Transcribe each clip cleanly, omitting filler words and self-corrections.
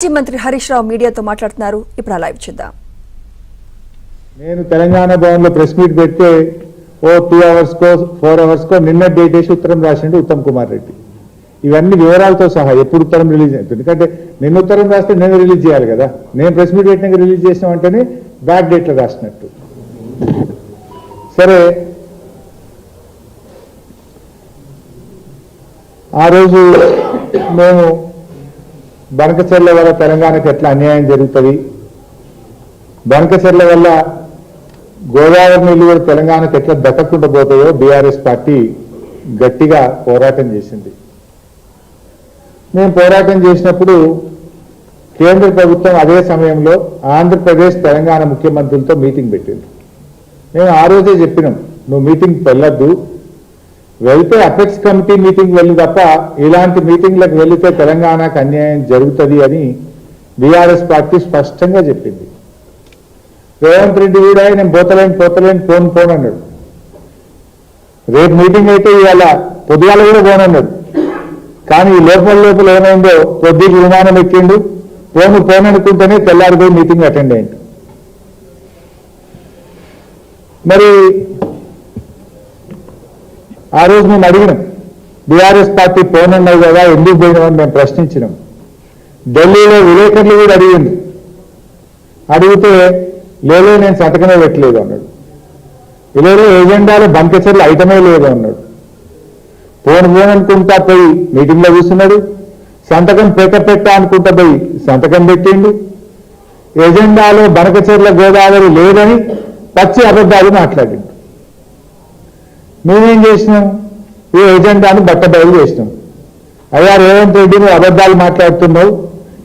మాజీ మంత్రి హరీష్ రావు మీడియాతో మాట్లాడుతున్నారు. ఇప్పుడు లైవ్ చూద్దాం. నేను తెలంగాణ భవన్లో ప్రెస్ మీట్ పెడితే 2 hours కో 4 hours కో నిన్న డేట్ వేసి ఉత్తరం రాసిండు ఉత్తమ్ కుమార్ రెడ్డి. ఇవన్నీ వివరాలతో సహా ఎప్పుడు ఉత్తరం రిలీజ్ అవుతుంది, ఎందుకంటే నిన్న ఉత్తరం రాస్తే నేను రిలీజ్ చేయాలి కదా. నేను ప్రెస్ మీట్ పెట్టినాక రిలీజ్ చేసిన వెంటనే బ్యాక్ డేట్లో రాసినట్టు. సరే, ఆ రోజు మేము బనకచెర్ల వల్ల తెలంగాణకు ఎట్లా అన్యాయం జరుగుతుంది, బనకచెర్ల వల్ల గోదావరి నీళ్లు కూడా తెలంగాణకు ఎట్లా దక్కకుండా పోతాయో బీఆర్ఎస్ పార్టీ గట్టిగా పోరాటం చేసింది. మేము పోరాటం చేసినప్పుడు కేంద్ర ప్రభుత్వం అదే సమయంలో ఆంధ్రప్రదేశ్ తెలంగాణ ముఖ్యమంత్రులతో మీటింగ్ పెట్టింది. మేము ఆ రోజే చెప్పినాం, నువ్వు మీటింగ్కి వెళ్ళొద్దు, వెళ్తే అపెక్స్ కమిటీ మీటింగ్ వెళ్ళి తప్ప ఇలాంటి మీటింగ్లకు వెళితే తెలంగాణకు అన్యాయం జరుగుతుంది అని బీఆర్ఎస్ పార్టీ స్పష్టంగా చెప్పింది. రేవంత్ రెడ్డి కూడా నేను పోతలేను పోను అన్నాడు. రేపు మీటింగ్ అయితే ఇవాళ పొద్దుగాల కూడా పోనన్నాడు. కానీ ఈ లోపల ఏమైందో కొద్దిగా విమానం ఎక్కిండు, పోననుకుంటేనే తెల్లారిపోయి మీటింగ్ అటెండ్ అయింది. మరి ఆ రోజు మేము అడిగినాం, బీఆర్ఎస్ పార్టీ పోనన్నావు కదా ఎందుకు పోయినామని మేము ప్రశ్నించినాం. ఢిల్లీలో విలేకరులు కూడా అడిగింది, అడిగితే లేదో నేను సంతకమే పెట్టలేదు అన్నాడు. ఇదేదో ఏజెండాలో బంకచెర్ల ఐటమే లేదు అన్నాడు. పోననుకుంటా పోయి మీటింగ్లో కూర్చున్నాడు, సంతకం పెట్టా అనుకుంటా పోయి సంతకం పెట్టిండు. ఎజెండాలో బనకచెర్ల గోదావరి లేదని పచ్చి అబద్ధాలు మాట్లాడిండు. మేమేం చేసినాం, ఈ ఎజెండాను బట్టబయలు చేసినాం. అయ్యా రేవంత్ రెడ్డి నువ్వు అబద్ధాలు మాట్లాడుతున్నావు,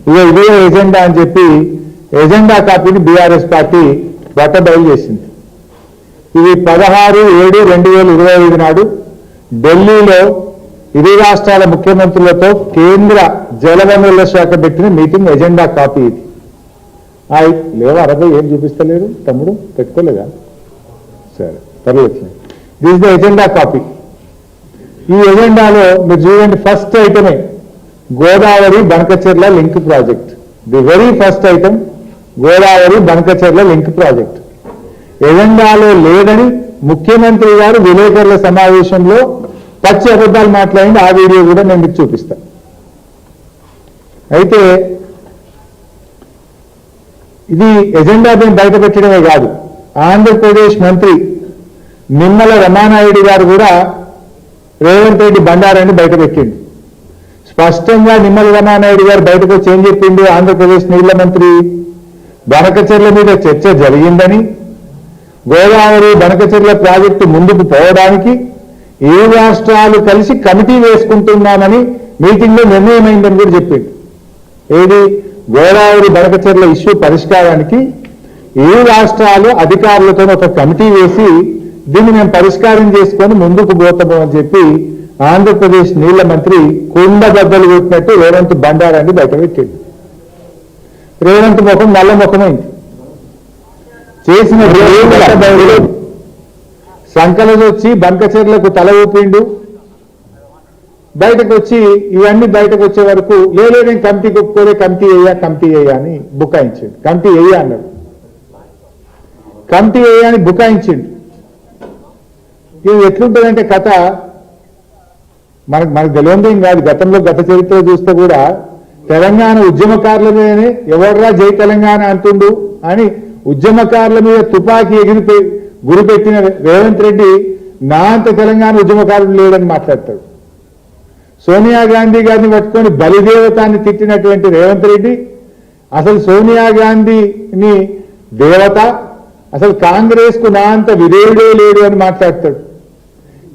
ఇదే ఎజెండా అని చెప్పి ఎజెండా కాపీని బీఆర్ఎస్ పార్టీ బట్టబయలు చేసింది. ఇది 16/7/2025 నాడు ఢిల్లీలో ఇరు రాష్ట్రాల ముఖ్యమంత్రులతో కేంద్ర జలవనరుల శాఖ పెట్టిన మీటింగ్ ఎజెండా కాపీ ఇది. లేవా అరవై ఏం చూపిస్తలేదు తమ్ముడు, పెట్టుకోలేదా? సరే పర్లేదు. This the agenda copy. ఈ ఎజెండాలో మీరు చూడండి, ఫస్ట్ ఐటమే Godavari Banakacherla link project. The very first item Godavari Banakacherla link project. ఎజెండాలో లేదని ముఖ్యమంత్రి గారు విలేకరుల సమావేశంలో పచ్చి అబద్ధాలు మాట్లాడింది. ఆ వీడియో కూడా నేను మీకు చూపిస్తాను. అయితే ఇది ఎజెండా మేము బయట పెట్టడమే కాదు, ఆంధ్రప్రదేశ్ మంత్రి నిమ్మల రమానాయుడు గారు కూడా రేవంత్ రెడ్డి బండారాన్ని బయట పెట్టిండు. స్పష్టంగా నిమ్మల రమానాయుడు గారు బయటకు వచ్చి ఏం చెప్పిండు, ఆంధ్రప్రదేశ్ నీళ్ల మంత్రి బనకచెర్ల మీద చర్చ జరిగిందని, గోదావరి బనకచెర్ల ప్రాజెక్టు ముందుకు పోవడానికి ఏ రాష్ట్రాలు కలిసి కమిటీ వేసుకుంటున్నామని మీటింగ్లో నిర్ణయమైందని కూడా చెప్పిండు. ఏది, గోదావరి బనకచెర్ల ఇష్యూ పరిష్కారానికి ఏ రాష్ట్రాలు అధికారులతో ఒక కమిటీ వేసి దీన్ని మేము పరిష్కారం చేసుకొని ముందుకు పోతాము అని చెప్పి ఆంధ్రప్రదేశ్ నీళ్ల మంత్రి కుండబద్దలు కొట్టినట్టు రేవంత్ బండారాన్ని బయటపెట్టిండు. రేవంత్ ముఖం నల్ల ముఖమైంది. చేసిన సంకలన వచ్చి బంకచెర్లకు తల ఊపిండు. బయటకు వచ్చి ఇవన్నీ బయటకు వచ్చే వరకు లేదు నేను కమిటీకి ఒప్పుకోలే, కమిటీ అయ్యా అని బుకాయించిండు. కమిటీ అయ్యా అన్నాడు, కమిటీ అయ్యా అని బుకాయించిండు. ఇది ఎట్లుంటుందంటే కథ మనకు తెలియదేం కాదు. గతంలో గత చరిత్ర చూస్తే కూడా తెలంగాణ ఉద్యమకారుల మీదనే ఎవర్రా జై తెలంగాణ అంటుండు అని ఉద్యమకారుల మీద తుపాకీ గురిపెట్టిన రేవంత్ రెడ్డి నా అంత తెలంగాణ ఉద్యమకారులు లేడని మాట్లాడతాడు. సోనియా గాంధీ గారిని పట్టుకొని బలిదేవతాన్ని తిట్టినటువంటి రేవంత్ రెడ్డి అసలు సోనియా గాంధీని దేవత, అసలు కాంగ్రెస్ కు నా అంత విధేయుడే లేడు అని మాట్లాడతాడు.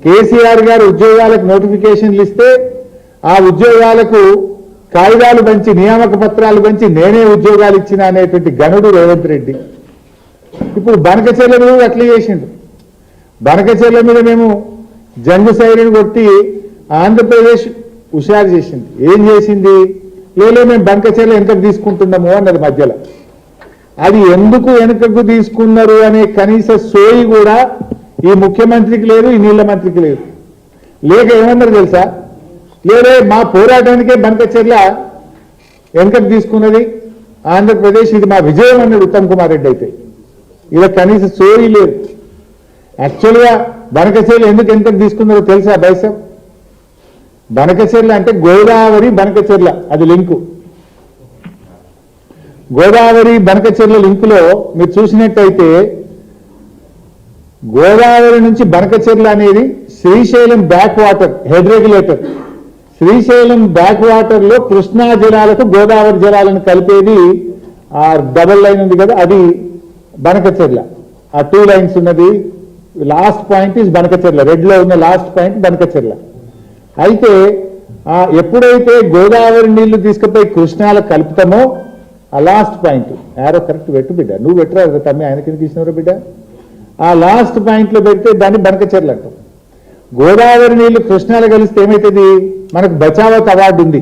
కేసీఆర్ గారు ఉద్యోగాలకు నోటిఫికేషన్లు ఇస్తే ఆ ఉద్యోగాలకు కాగితాలు పంచి నియామక పత్రాలు పంచి నేనే ఉద్యోగాలు ఇచ్చిన అనేటువంటి గనుడు రేవంత్ రెడ్డి. ఇప్పుడు బనకచెర్ల మీద అట్లా చేసిండు. బనకచెర్ల మీద మేము జంగు సైరన్ కొట్టి ఆంధ్రప్రదేశ్ హుషారు చేసింది. ఏం చేసింది, మేము బనకచెర్ల వెనకకు తీసుకుంటున్నాము అన్నది మధ్యలో. అది ఎందుకు వెనుకకు తీసుకున్నారు అనే కనీస సోయి కూడా ఈ ముఖ్యమంత్రికి లేదు, ఈ నీళ్ల మంత్రికి లేదు. లేక ఏమన్నారు తెలుసా, లేదే మా పోరాటానికే బనకచెర్ల వెనకకు తీసుకున్నది ఆంధ్రప్రదేశ్. ఇది మా విజయం అన్నాడు ఉత్తమ్ కుమార్ రెడ్డి. అయితే ఇలా కనీసం స్టోరీ లేదు. యాక్చువల్గా బనకచెర్ల ఎందుకు వెనకకు తీసుకున్నారో తెలుసా బైసప్? బనకచెర్ల అంటే గోదావరి బనకచెర్ల, అది లింకు. గోదావరి బనకచెర్ల లింకులో మీరు చూసినట్టయితే గోదావరి నుంచి బనకచెర్ల అనేది Srisailam back water head regulator. Srisailam back water లో కృష్ణా జలాలకు గోదావరి జలాలను కలిపేది ఆ డబుల్ లైన్ ఉంది కదా, అది బనకచెర్ల. ఆ 2 లైన్స్ ఉన్నది. Last point is Banakacherla. Red లో ఉన్న లాస్ట్ పాయింట్ బనకచెర్ల. అయితే ఎప్పుడైతే గోదావరి నీళ్లు తీసుకుపోయి కృష్ణాలో కలుపుతామో ఆ లాస్ట్ పాయింట్ యారో కరెక్ట్ పెట్టు బిడ్డ, నువ్వు పెట్టరా తమ్మి, ఆయన కింద తీసినవరా బిడ్డ. ఆ లాస్ట్ పాయింట్ లో పెడితే దాన్ని బనకచెర్ల అంటాం. గోదావరి నీళ్లు కృష్ణాలో కలిస్తే ఏమవుతుంది? మనకు బచావత్ అవార్డు ఉంది.